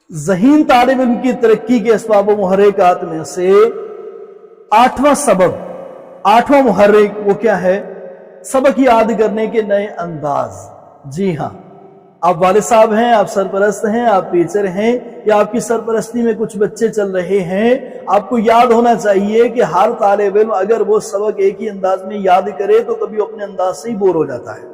ज़हीन तालिब इल्म की तरक्की के असबाब व मुहर्रिकात में से आठवां मुहर्रिक वो क्या है? सबक याद करने के नए अंदाज। जी हाँ, आप वालिद साहब हैं, आप सरपरस्त हैं, आप टीचर हैं, या आपकी सरपरस्ती में कुछ बच्चे चल रहे हैं, आपको याद होना चाहिए कि हर तालिब इल्म अगर वो सबक एक ही अंदाज में याद करे तो कभी अपने अंदाज से ही बोर हो जाता है।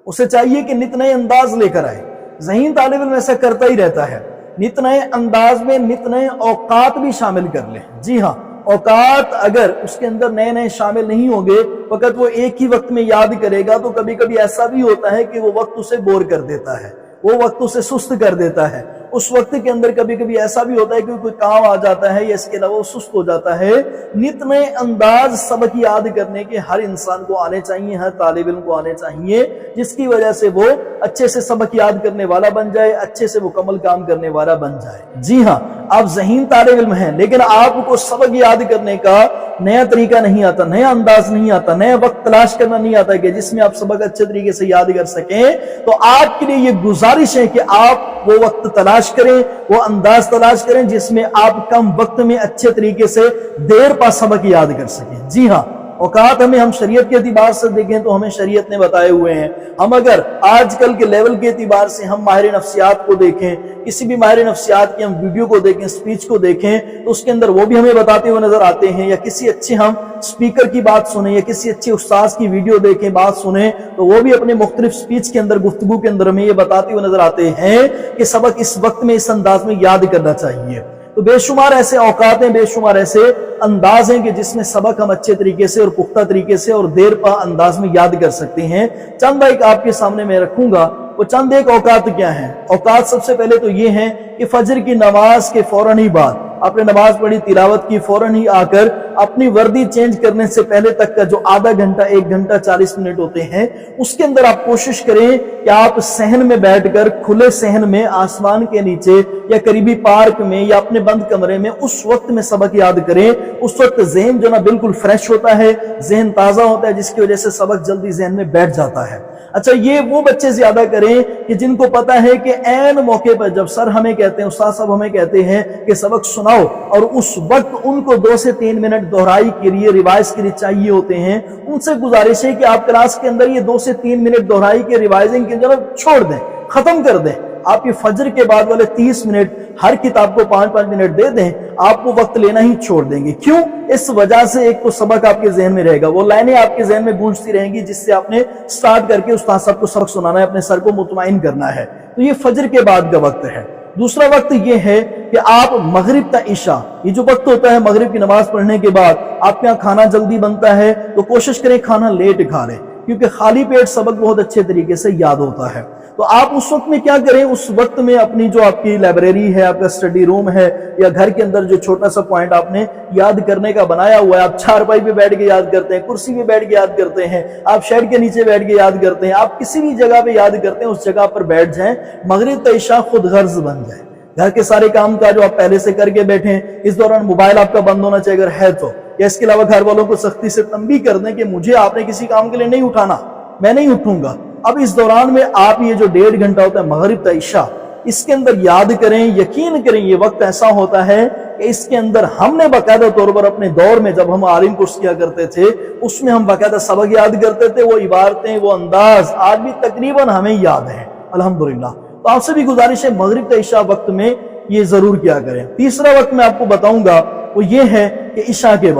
उसे चाहिए कि नित नए अंदाज लेकर आए। ज़हीन तालिब इल्म ऐसा करता ही रहता है, नित नए अंदाज में नित नए औकात भी शामिल कर ले। जी हाँ, औकात अगर उसके अंदर नए नए शामिल नहीं होंगे, वक्त वो एक ही वक्त में याद करेगा तो कभी कभी ऐसा भी होता है कि वो वक्त उसे बोर कर देता है, वो वक्त उसे सुस्त कर देता है। उस वक्त के अंदर कभी कभी ऐसा भी होता है कि कोई काम आ जाता है या इसके अलावा वो सुस्त हो जाता है। नित नए अंदाज सबक याद करने के हर इंसान को आने चाहिए, हर तालिब इल्म को आने चाहिए, जिसकी वजह से वो अच्छे से सबक याद करने वाला बन जाए, अच्छे से मुकम्मल काम करने वाला बन जाए। जी हाँ, आप ज़हीन तालिब इल्म हैं लेकिन आपको सबक याद करने का नया तरीका नहीं आता, नया अंदाज नहीं आता, नया वक्त तलाश करना नहीं आता कि जिसमें आप सबक अच्छे तरीके से याद कर सकें, तो आपके लिए ये गुजारिश है कि आप वो वक्त तलाश करें, वो अंदाज तलाश करें जिसमें आप कम वक्त में अच्छे तरीके से देर पा सबक याद कर सकें। जी हाँ, औकात हम शरीयत के एतबार से देखें तो हमें शरीयत ने बताए हुए हैं। हम अगर आजकल के लेवल के एतबार से हम माहिर नफ्सियात को देखें, किसी भी माहिर नफ्सियात की हम वीडियो को देखें, स्पीच को देखें, तो उसके अंदर वो भी हमें बताते हुए नजर आते हैं, या किसी अच्छे हम स्पीकर की बात सुने या किसी अच्छे उस्ताद की वीडियो देखें, बात सुने, तो वो भी अपने मुख्तलिफ स्पीच के अंदर, गुफ्तगू के अंदर हमें ये बताते हुए नजर आते हैं कि सबक इस वक्त में, इस अंदाज में याद करना चाहिए। तो बेशुमार ऐसे औकात हैं, बेशुमार ऐसे अंदाज हैं कि जिसमें सबक हम अच्छे तरीके से और पुख्ता तरीके से और देर पा अंदाज में याद कर सकते हैं। चंद एक आपके सामने मैं रखूंगा, वो चंद एक औकात क्या है। औकात सबसे पहले तो ये है कि फजर की नमाज के फौरन ही बाद आपने नमाज पढ़ी, तिलावत की, फौरन ही आकर अपनी वर्दी चेंज करने से पहले तक का जो आधा घंटा, 1 घंटा 40 मिनट होते हैं, उसके अंदर आप कोशिश करें कि आप सहन में बैठकर, खुले सहन में, आसमान के नीचे या करीबी पार्क में या अपने बंद कमरे में उस वक्त में सबक याद करें। उस वक्त जहन जो ना बिल्कुल फ्रेश होता है, जहन ताजा होता है, जिसकी वजह से सबक जल्दी जहन में बैठ जाता है। अच्छा, ये वो बच्चे ज्यादा करें कि जिनको पता है कि ऐन मौके पर जब सर हमें कहते हैं, उस्ताद साहब हमें कहते हैं कि सबक सुनाओ, और उस वक्त उनको 2 से 3 मिनट दोहराई के लिए, रिवाइज के लिए चाहिए होते हैं, उनसे गुजारिश है कि आप क्लास के अंदर ये 2 से 3 मिनट दोहराई के, रिवाइजिंग के जगह छोड़ दें, खत्म कर दें। आप ये फजर के बाद वाले 30 मिनट हर किताब को 5-5 मिनट दे दें, आप वो वक्त लेना ही छोड़ देंगे। क्यों? इस वजह से एक तो सबक आपके जहन में रहेगा, वो लाइनें आपके जहन में गूंजती रहेंगी जिससे आपने स्टार्ट करके उस्ताद साहब को सबक सुनाना है, अपने सर को मुतमईन करना है। तो ये फजर के बाद का वक्त है। दूसरा वक्त ये है कि आप मगरिब ता इशा, ये जो वक्त होता है मगरिब की नमाज पढ़ने के बाद, आपके यहाँ खाना जल्दी बनता है तो कोशिश करें खाना लेट खा लें, क्योंकि खाली पेट सबक बहुत अच्छे तरीके से याद होता है। तो आप उस वक्त में क्या करें, उस वक्त में अपनी जो आपकी लाइब्रेरी है, आपका स्टडी रूम है, या घर के अंदर जो छोटा सा पॉइंट आपने याद करने का बनाया हुआ है, आप चारपाई पे बैठ के याद करते हैं, कुर्सी पे बैठ के याद करते हैं, आप शेड के नीचे बैठ के याद करते हैं, आप किसी भी जगह पे याद करते हैं, उस जगह पर बैठ जाएं, मगरिब ता इशा खुद गर्ज बन जाए। घर के सारे काम का जो आप पहले से करके बैठे, इस दौरान मोबाइल आपका बंद होना चाहिए अगर है तो, या इसके अलावा घर वालों को सख्ती से तंबीह कर दें कि मुझे आपने किसी काम के लिए नहीं उठाना, मैं नहीं उठूंगा। अब इस दौरान में आप ये जो 1.5 घंटा होता है मगरिब ता इशा, इसके अंदर याद करें, यकीन करें ये वक्त ऐसा होता है कि इसके अंदर हमने बाकायदा तौर पर अपने दौर में जब हम आलिम कोर्स किया करते थे, उसमें हम बाकायदा सबक याद करते थे, वो इबारतें, वो अंदाज आज भी तकरीबन हमें याद है, अल्हम्दुलिल्लाह। तो आपसे भी गुजारिश है मगरिब ता इशा वक्त में ये जरूर किया करें। तीसरा वक्त मैं आपको बताऊंगा वो ये है कि इशा के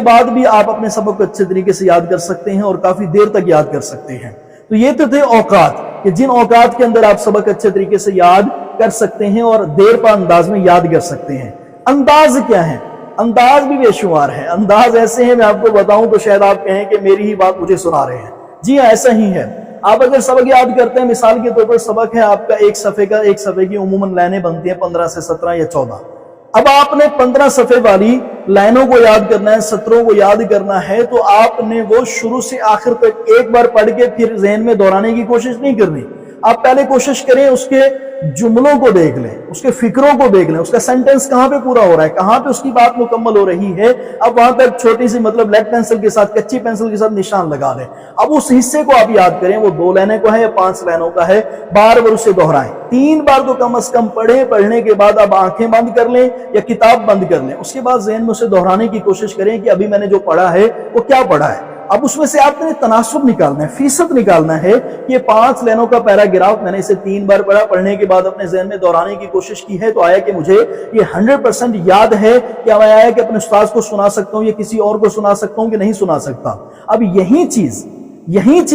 बाद भी आप अपने सबक को अच्छे तरीके से याद कर सकते हैं और काफी देर तक याद कर सकते हैं। तो ये तो थे औकात कि जिन औकात के अंदर आप सबक अच्छे तरीके से याद कर सकते हैं और देर पा अंदाज में याद कर सकते हैं। अंदाज क्या है? अंदाज भी बेशुमार है। अंदाज ऐसे हैं, मैं आपको बताऊं तो शायद आप कहें कि मेरी ही बात मुझे सुना रहे हैं। जी हाँ, ऐसा ही है। आप अगर सबक याद करते हैं, मिसाल के तौर पर सबक है आपका एक सफे की उमूमन लाइनें बनती हैं 15 से 17 या 14। अब आपने 15 सफे वाली लाइनों को याद करना है, सत्रों को याद करना है, तो आपने वो शुरू से आखिर तक एक बार पढ़ के फिर जहन में दोहराने की कोशिश नहीं करनी। आप पहले कोशिश करें उसके जुमलों को देख लें, उसके फिक्रों को देख लें, उसका सेंटेंस कहां पे पूरा हो रहा है, कहां पे उसकी बात मुकम्मल हो रही है। अब वहां तक छोटी सी मतलब लेड पेंसिल के साथ, कच्ची पेंसिल के साथ निशान लगा लें। अब उस हिस्से को आप याद करें, वो 2 लाइनों का है या 5 लाइनों का है, बार बार उसे दोहराएं। 3 बार तो कम से कम पढ़ें। पढ़ने के बाद आप आंखें बंद कर लें या किताब बंद कर लें। उसके बाद ज़हन में उसे दोहराने की कोशिश करें कि अभी मैंने जो पढ़ा है वो क्या पढ़ा है। अब उसमें से आपने तनासुब निकालना है, फीसद निकालना है कि 5 लाइनों का पैराग्राफ मैंने इसे 3 बार पढ़ा, पढ़ने के बाद अपने ज़हन में दोहराने की कोशिश की है, तो आया कि मुझे ये 100% याद है, क्या मैं आया कि अपने उस्ताद को सुना सकता हूं या किसी और को सुना सकता हूं कि नहीं सुना सकता। अब यही चीज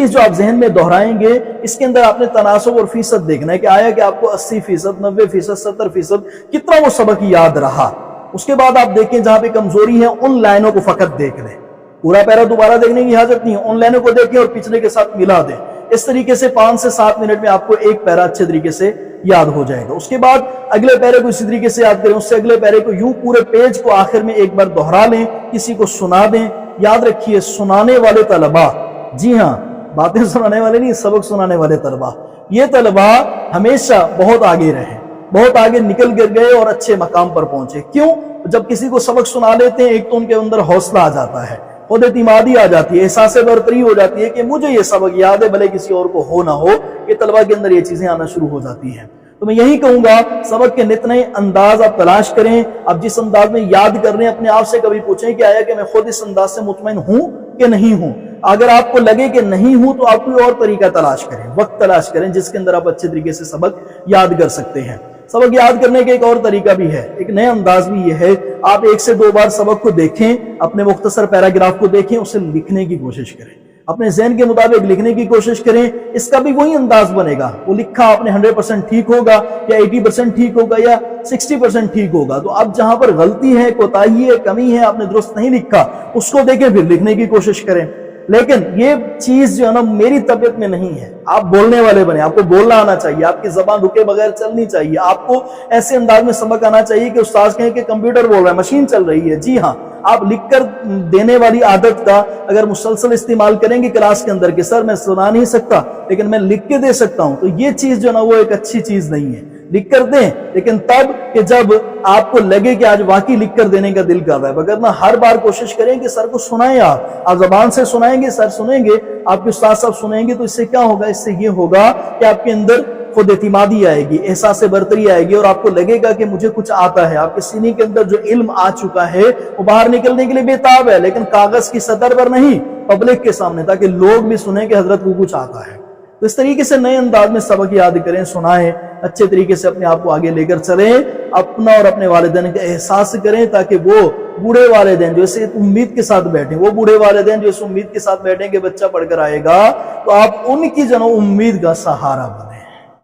जो आप ज़हन में दोहराएंगे, इसके अंदर आपने तनासुब और फीसद देखना है कि आया कि आपको 80%, 90%, 70% कितना वो सबक याद रहा। उसके बाद आप देखें जहां पे कमजोरी है उन लाइनों को फकत देख लें, पूरा पैरा दोबारा देखने की हाजत नहीं है, उन लाइनों को देखें और पिछले के साथ मिला दें। इस तरीके से 5 से 7 मिनट में आपको एक पैरा अच्छे तरीके से याद हो जाएगा। उसके बाद अगले पैरे को इसी तरीके से याद करें, उससे अगले पैरे को यूं पूरे पेज को आखिर में एक बार दोहरा लें, किसी को सुना दें। याद रखिए, सुनाने वाले तलबा, जी हां, बातें सुनाने वाले नहीं, सबक सुनाने वाले तलबा, ये तलबा हमेशा बहुत आगे रहे, बहुत आगे निकल कर गए और अच्छे मकाम पर पहुंचे। क्यों? जब किसी को सबक सुना लेते हैं, एक तो उनके अंदर हौसला आ जाता है, खुद एतिमादी आ जाती है, एहसास बरतरी हो जाती है कि मुझे ये सबक याद है, भले किसी और को हो ना हो। ये तलबा के अंदर ये चीजें आना शुरू हो जाती हैं। तो मैं यही कहूंगा, सबक के नित नए अंदाज आप तलाश करें। आप जिस अंदाज में याद कर रहे हैं, अपने आप से कभी पूछें कि आया कि मैं खुद इस अंदाज से मुतमईन हूं कि नहीं हूं। अगर आपको लगे कि नहीं हूं तो आप कोई और तरीका तलाश करें, वक्त तलाश करें जिसके अंदर आप अच्छे तरीके से सबक याद कर सकते हैं। सबक याद करने का एक और तरीका भी है, एक नया अंदाज भी यह है, आप 1 से 2 बार सबक को देखें, अपने मुख्तसर पैराग्राफ को देखें, उसे लिखने की कोशिश करें, अपने ज़हन के मुताबिक लिखने की कोशिश करें। इसका भी वही अंदाज बनेगा, वो लिखा आपने 100% ठीक होगा या 80% ठीक होगा या 60% ठीक होगा। तो अब जहां पर गलती है, कोताही है, कमी है, आपने दुरुस्त नहीं लिखा, उसको देखें, फिर लिखने की कोशिश करें। लेकिन ये चीज जो है ना, मेरी तबीयत में नहीं है। आप बोलने वाले बने, आपको बोलना आना चाहिए, आपकी जबान रुके बगैर चलनी चाहिए, आपको ऐसे अंदाज में सबक आना चाहिए कि उस्ताद कहें कि कंप्यूटर बोल रहा है, मशीन चल रही है। जी हाँ, आप लिखकर देने वाली आदत का अगर मुसलसल इस्तेमाल करेंगे क्लास के अंदर कि सर मैं सुना नहीं सकता लेकिन मैं लिख के दे सकता हूं, तो ये चीज जो ना वो एक अच्छी चीज नहीं है। लिख कर दें, लेकिन तब कि जब आपको लगे कि आज वाकई लिख कर देने का दिल कर रहा है। बगैर ना हर बार कोशिश करें कि सर को सुनाएं, आप जबान से सुनाएंगे, सर सुनेंगे, आपके उस्ताद साहब सुनेंगे, तो इससे क्या होगा? इससे ये होगा कि आपके अंदर खुद एतिमादी आएगी, एहसास बरतरी आएगी और आपको लगेगा कि मुझे कुछ आता है। आपके सीने के अंदर जो इल्म आ चुका है वो बाहर निकलने के लिए बेताब है, लेकिन कागज की सतर पर नहीं, पब्लिक के सामने, ताकि लोग भी सुने कि हजरत को कुछ आता है। तो इस तरीके से नए अंदाज में सबक याद करें, सुनाएं, अच्छे तरीके से अपने आप को आगे लेकर चलें, अपना और अपने वालिदैन का एहसास करें, ताकि वो बूढ़े वालिदैन जो इस उम्मीद के साथ बैठे, वो बूढ़े वालिदैन जो इस उम्मीद के साथ बैठे कि बच्चा पढ़कर आएगा, तो आप उनकी जनो उम्मीद का सहारा बने।